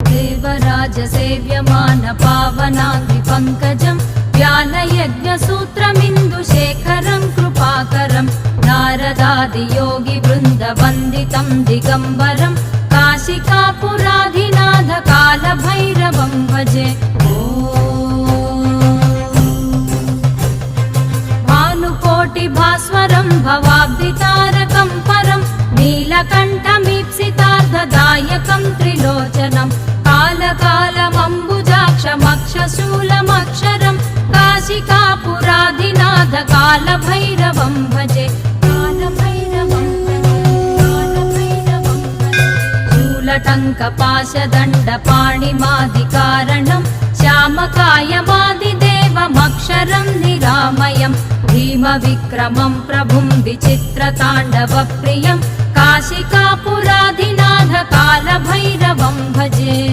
देवराजसेव्यमान पावनाङ्घ्रिपङ्कजं व्यालयज्ञसूत्रमिन्दुशेखरं कृपाकरं नारदादियोगिवृन्दवन्दितं दिगम्बरं काशिकापुराधिनाथ कालभैरवं भजे। भानुकोटिभास्वरं भवाब्धितारकं परं नीलकण्ठमीप्सितार्थदायकं त्रिलोचनं कालकालमम्बुजाक्षमक्षशूलमक्षरं काशिकापुराधिनाथ कालभैरवं भजे। शूलटङ्कपाशदण्डपाणिमादिकारणं श्यामकायमादिदेवमक्षरं निरामयं भीमविक्रमं प्रभुं विचित्रताण्डवप्रियं काशिकापुराधिनाथ कालभैरवं भजे।